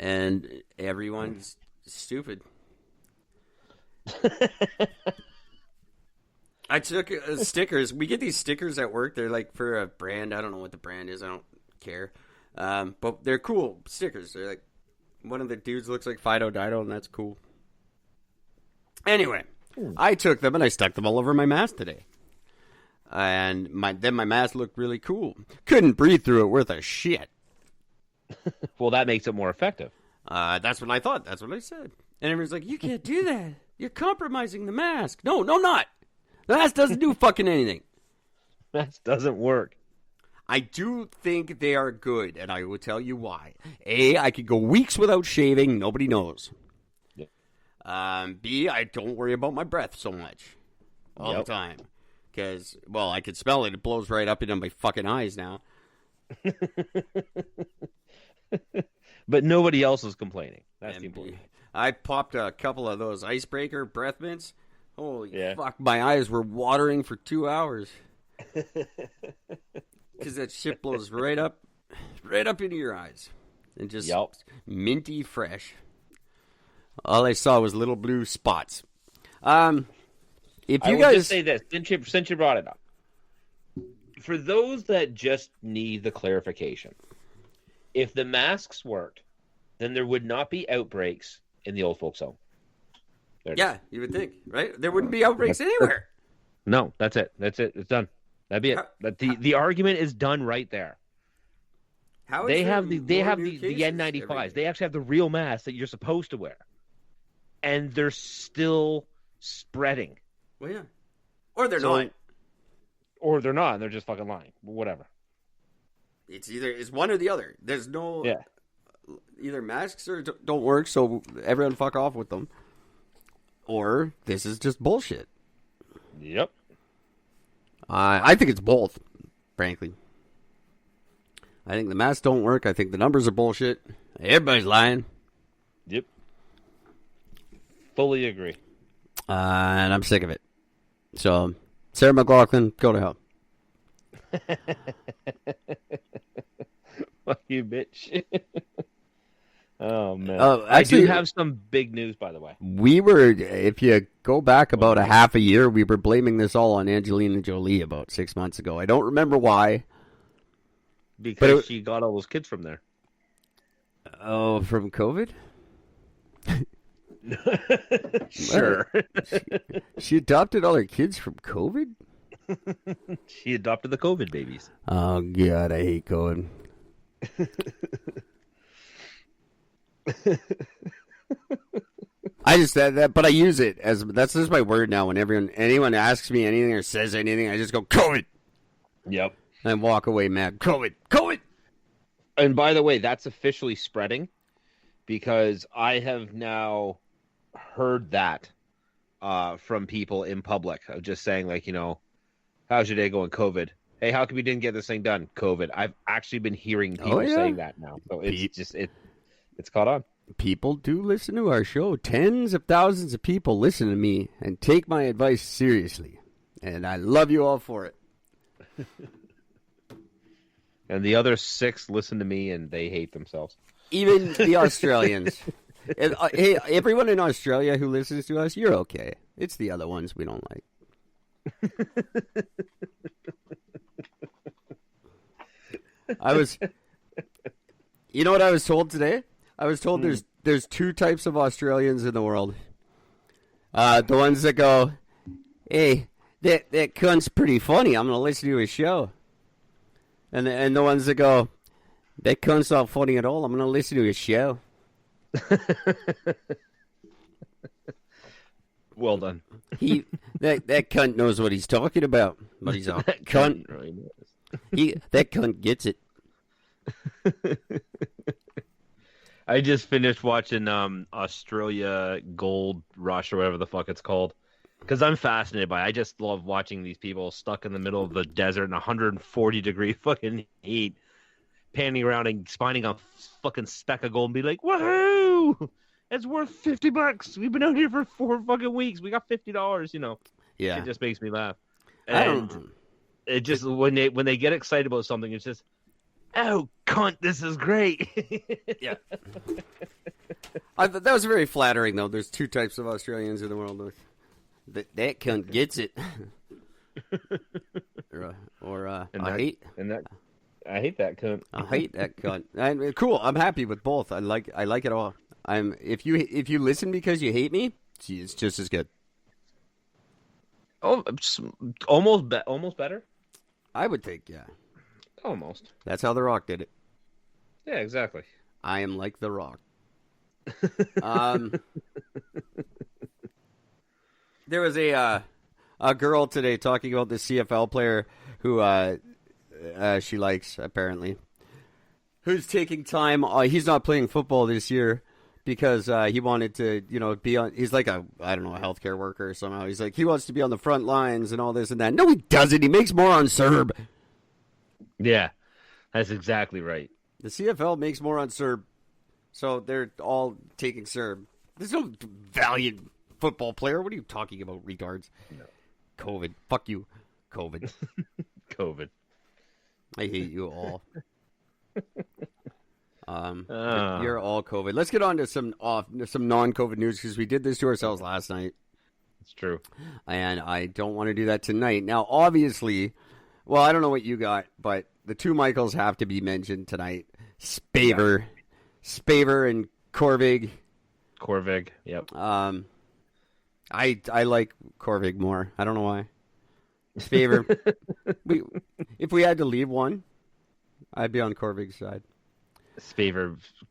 and everyone's stupid. I took stickers. We get these stickers at work. They're like for a brand. I don't know what the brand is. I don't care. But they're cool stickers. They're like, one of the dudes looks like Fido Dido, and that's cool. Anyway, I took them and I stuck them all over my mask today. And then my mask looked really cool. Couldn't breathe through it worth a shit. Well, that makes it more effective. That's what I thought. That's what I said. And everyone's like, you can't do that. You're compromising the mask. No, not. The mask doesn't do fucking anything. Mask doesn't work. I do think they are good, and I will tell you why. A, I could go weeks without shaving. Nobody knows. Yep. B, I don't worry about my breath so much all the time. Because, well, I could smell it. It blows right up into my fucking eyes now. But nobody else is complaining. That's the important thing. I popped a couple of those icebreaker breath mints. Holy fuck, my eyes were watering for 2 hours. Because that shit blows right up into your eyes. And just minty fresh. All I saw was little blue spots. If you I will guys just say this, since you brought it up. For those that just need the clarification, if the masks worked, then there would not be outbreaks in the old folks' home. Yeah, you would think, right? There wouldn't be outbreaks anywhere. No, that's it. That's it. It's done. That'd be it. The argument is done right there. They have the N95s. They actually have the real masks that you're supposed to wear, and they're still spreading. Well, yeah, or they're not, or they're not. And they're just fucking lying. Whatever. It's one or the other. There's no either masks or don't work, so everyone fuck off with them, or this is just bullshit. Yep. I think it's both, frankly. I think the masks don't work. I think the numbers are bullshit. Everybody's lying. Yep. Fully agree. And I'm sick of it. So, Sarah McLachlan, go to hell. Fuck you, bitch. Oh, man. Actually, I do have some big news, by the way. We were, if you go back about a half a year, we were blaming this all on Angelina Jolie about 6 months ago. I don't remember why. Because she got all those kids from there. Oh, from COVID? Sure. She adopted all her kids from COVID? She adopted the COVID babies. Oh, God, I hate COVID. I just said that, but I use it as that's just my word now. When anyone asks me anything or says anything, I just go COVID. Yep. And walk away mad. COVID. And by the way, that's officially spreading because I have now heard that from people in public of just saying like, how's your day going? COVID. Hey, how come you didn't get this thing done? COVID. I've actually been hearing people saying that now. So it's caught on. People do listen to our show. Tens of thousands of people listen to me and take my advice seriously. And I love you all for it. And the other 6 listen to me and they hate themselves. Even the Australians. Hey, everyone in Australia who listens to us, you're okay. It's the other ones we don't like. You know what I was told today? I was told there's 2 types of Australians in the world. The ones that go, hey, that cunt's pretty funny. I'm going to listen to his show. And the ones that go, that cunt's not funny at all. I'm going to listen to his show. Well done. That cunt knows what he's talking about. But he's a cunt. Really knows. That cunt gets it. I just finished watching Australia Gold Rush or whatever the fuck it's called. Because I'm fascinated by it. I just love watching these people stuck in the middle of the desert in 140-degree fucking heat, panning around and finding a fucking speck of gold and be like, woohoo! It's worth $50. We've been out here for 4 fucking weeks. We got $50, Yeah. It just makes me laugh. And it just, when they get excited about something, it's just, oh, cunt, this is great. Yeah. That was very flattering, though. There's two types of Australians in the world. That cunt gets it. I hate that cunt. I hate that cunt. Cool. I'm happy with both. I like it all. If you listen because you hate me, it's just as good. Oh, almost better. I would think, yeah. Almost. That's how The Rock did it. Yeah, exactly. I am like The Rock. There was a girl today talking about the CFL player who she likes, apparently, who's taking time. He's not playing football this year because he wanted to, be on. He's like a healthcare worker or somehow. He's like, he wants to be on the front lines and all this and that. No, he doesn't. He makes more on CERB. Yeah, that's exactly right. The CFL makes more on CERB, so they're all taking CERB. There's no valiant football player. What are you talking about, retards? No. COVID. Fuck you, COVID. COVID. I hate you all. You're all COVID. Let's get on to some non-COVID news because we did this to ourselves last night. It's true. And I don't want to do that tonight. Now, obviously, well, I don't know what you got, but the two Michaels have to be mentioned tonight. Spaver and Corvig. Yep. I like Corvig more. I don't know why. Spaver. If we had to leave one, I'd be on Corvig's side.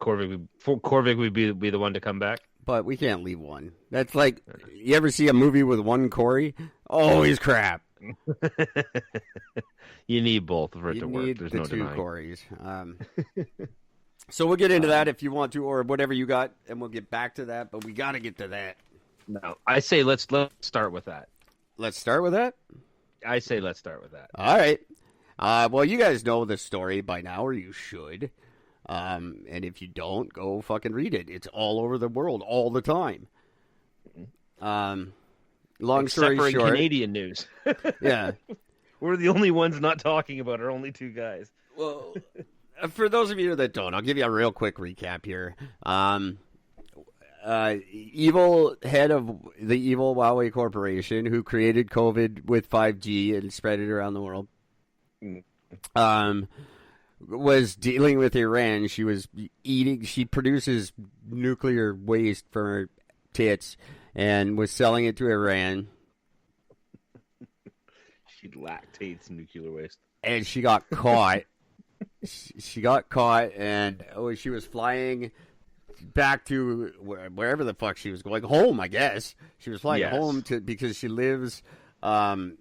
Corvig would be the one to come back. But we can't leave one. That's like, you ever see a movie with one Corey? Oh, he's crap. You need both for it to work. There's There's the no two denying. Corys. So we'll get into that if you want to, or whatever you got, and we'll get back to that. But we got to get to that. No, I say let's start with that. Let's start with that? I say let's start with that. All right. Well, you guys know the story by now, or you should. And if you don't, go fucking read it. It's all over the world all the time. Long story short, in Canadian news. Yeah. We're the only ones not talking about our only two guys. Well, for those of you that don't, I'll give you a real quick recap here. Evil head of the evil Huawei Corporation who created COVID with 5G and spread it around the world. Was dealing with Iran. She produces nuclear waste from her tits and was selling it to Iran. She lactates nuclear waste. And she got caught. She got caught, and she was flying back to wherever the fuck she was going. Home, I guess. She was flying home because she lives in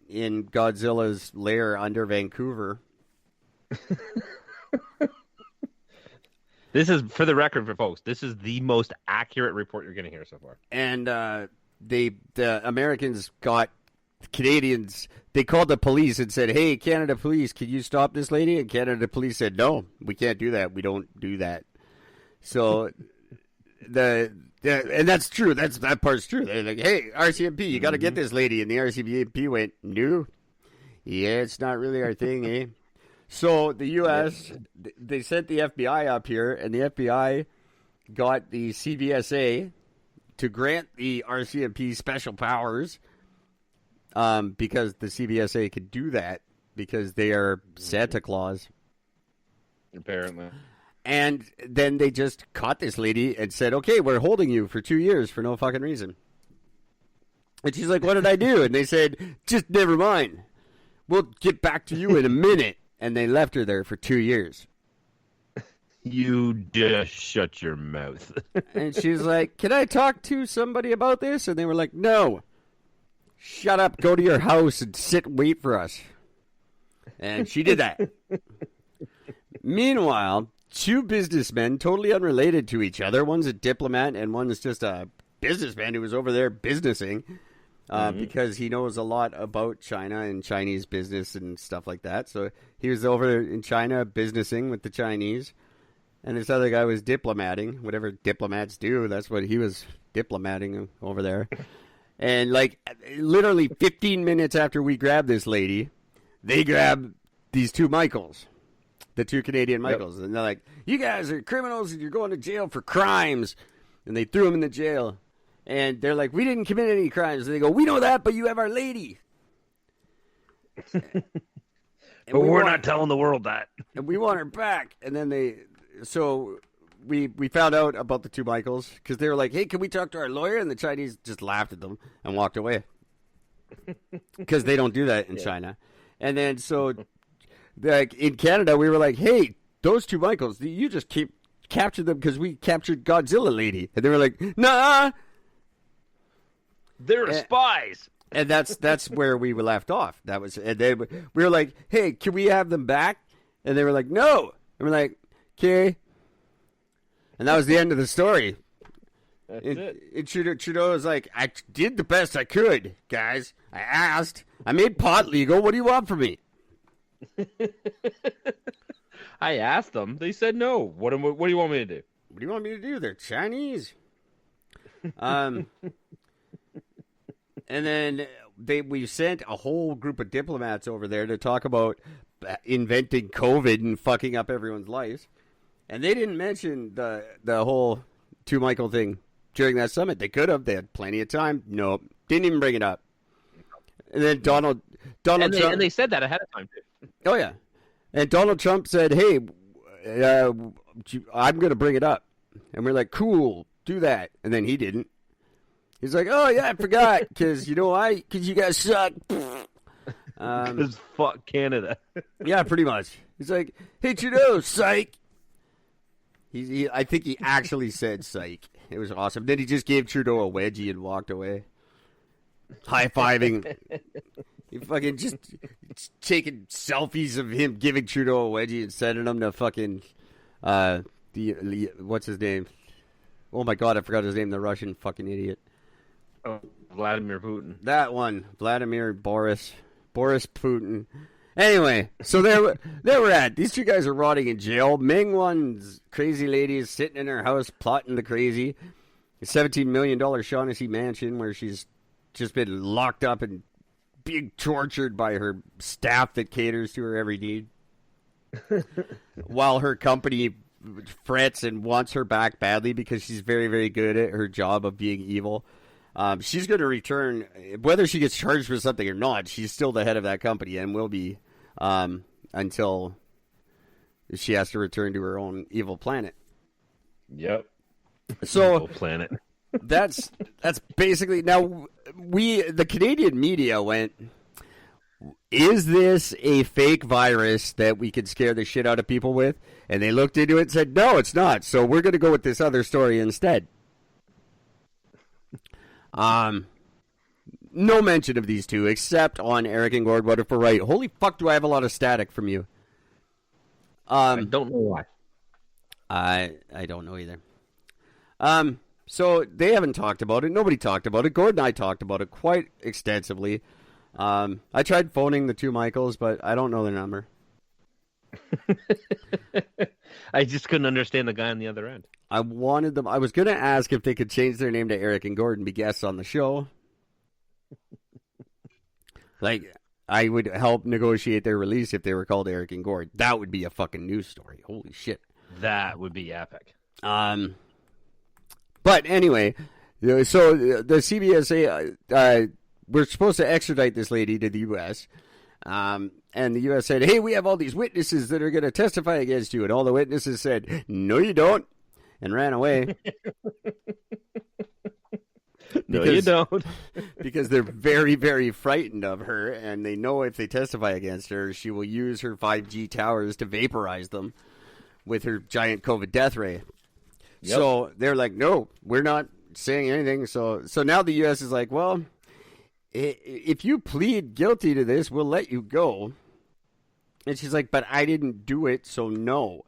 Godzilla's lair under Vancouver. This is, for the record, for folks, this is the most accurate report you're going to hear so far. And the Americans got Canadians. They called the police and said, "Hey, Canada police, can you stop this lady?" And Canada police said, "No, we can't do that. We don't do that." So and that's true. That part's true. They're like, "Hey, RCMP, you got to get this lady." And the RCMP went, "No, yeah, it's not really our thing, eh?" So the U.S. they sent the FBI up here, and the FBI got the CVSA to grant the RCMP special powers. Because the CVSA could do that because they are Santa Claus. Apparently. And then they just caught this lady and said, "Okay, we're holding you for 2 years for no fucking reason." And she's like, "What did I do?" And they said, "Just never mind. We'll get back to you in a minute." And they left her there for 2 years. You just shut your mouth. And she's like, "Can I talk to somebody about this?" And they were like, "No. Shut up, go to your house and sit and wait for us." And she did that. Meanwhile, two businessmen, totally unrelated to each other, one's a diplomat and one's just a businessman who was over there businessing because he knows a lot about China and Chinese business and stuff like that. So he was over there in China businessing with the Chinese, and this other guy was diplomating. Whatever diplomats do, that's what he was diplomating over there. And, literally 15 minutes after we grab this lady, they grab these two Michaels, the two Canadian Michaels. Yep. And they're like, "You guys are criminals and you're going to jail for crimes." and they threw him in the jail. And they're like, we didn't commit any crimes. And they go, we know that, but you have our lady. But we're not telling the world that. And we want her back. And then we found out about the two Michaels because they were like, hey, can we talk to our lawyer? And the Chinese just laughed at them and walked away because they don't do that in China. And then like in Canada, we were like, hey, those two Michaels, you just captured them because we captured Godzilla lady. And they were like, nah. They're spies. And that's where we were left off. That was, and then we were like, hey, can we have them back? And they were like, no. And we're like, okay. And that was the end of the story. That's it. And Trudeau was like, I did the best I could, guys. I asked. I made pot legal. What do you want from me? I asked them. They said no. What do you want me to do? What do you want me to do? They're Chinese. And then we sent a whole group of diplomats over there to talk about inventing COVID and fucking up everyone's lives. And they didn't mention the whole two Michael thing during that summit. They could have. They had plenty of time. Nope. Didn't even bring it up. And then Donald Trump. And they said that ahead of time, too. Oh, yeah. And Donald Trump said, hey, I'm going to bring it up. And we're like, cool, do that. And then he didn't. He's like, oh, yeah, I forgot. Because you know why? Because you guys suck. Because fuck Canada. Yeah, pretty much. He's like, hey, Trudeau, psych. I think he actually said psych. It was awesome. Then he just gave Trudeau a wedgie and walked away. High-fiving. He fucking just taking selfies of him giving Trudeau a wedgie and sending him to fucking, what's his name? Oh my God, I forgot his name, the Russian fucking idiot. Oh, Vladimir Putin. That one. Vladimir Boris Putin. Anyway, so there we're at. These two guys are rotting in jail. Ming One's crazy lady is sitting in her house plotting the crazy. A $17 million Shaughnessy mansion where she's just been locked up and being tortured by her staff that caters to her every need. While her company frets and wants her back badly because she's very, very good at her job of being evil. She's going to return, whether she gets charged for something or not, she's still the head of that company and will be until she has to return to her own evil planet. Yep. So evil planet. that's basically, now the Canadian media went, is this a fake virus that we could scare the shit out of people with? And they looked into it and said, no, it's not. So we're going to go with this other story instead. No mention of these two, except on Eric and Gord, what if we're right? Holy fuck, do I have a lot of static from you? I don't know why. I don't know either. So they haven't talked about it. Nobody talked about it. Gord and I talked about it quite extensively. I tried phoning the two Michaels, but I don't know their number. I just couldn't understand the guy on the other end. I wanted them. I was going to ask if they could change their name to Eric and Gord and be guests on the show. Like, I would help negotiate their release if they were called Eric and Gord. That would be a fucking news story. Holy shit. That would be epic. But anyway, so the CBS we're supposed to extradite this lady to the U.S., and the U.S. said, hey, we have all these witnesses that are going to testify against you. And all the witnesses said, no, you don't, and ran away. No, you don't. Because they're very, very frightened of her, and they know if they testify against her, she will use her 5G towers to vaporize them with her giant COVID death ray. Yep. So they're like, no, we're not saying anything. So now the U.S. is like, well, if you plead guilty to this, we'll let you go. And she's like, but I didn't do it, so no.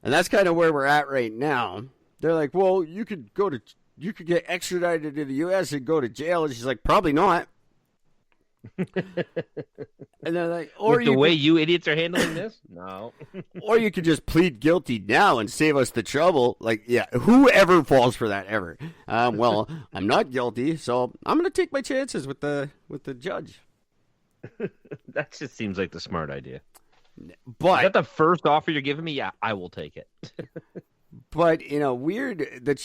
And that's kind of where we're at right now. They're like, well, you could get extradited to the U.S. and go to jail. And she's like, probably not. And they're like, or with the way you idiots are handling this? No. Or you could just plead guilty now and save us the trouble. Like, yeah, whoever falls for that ever. Well, I'm not guilty, so I'm going to take my chances with the judge. That just seems like the smart idea. But is that the first offer you're giving me? Yeah, I will take it. But in a weird, the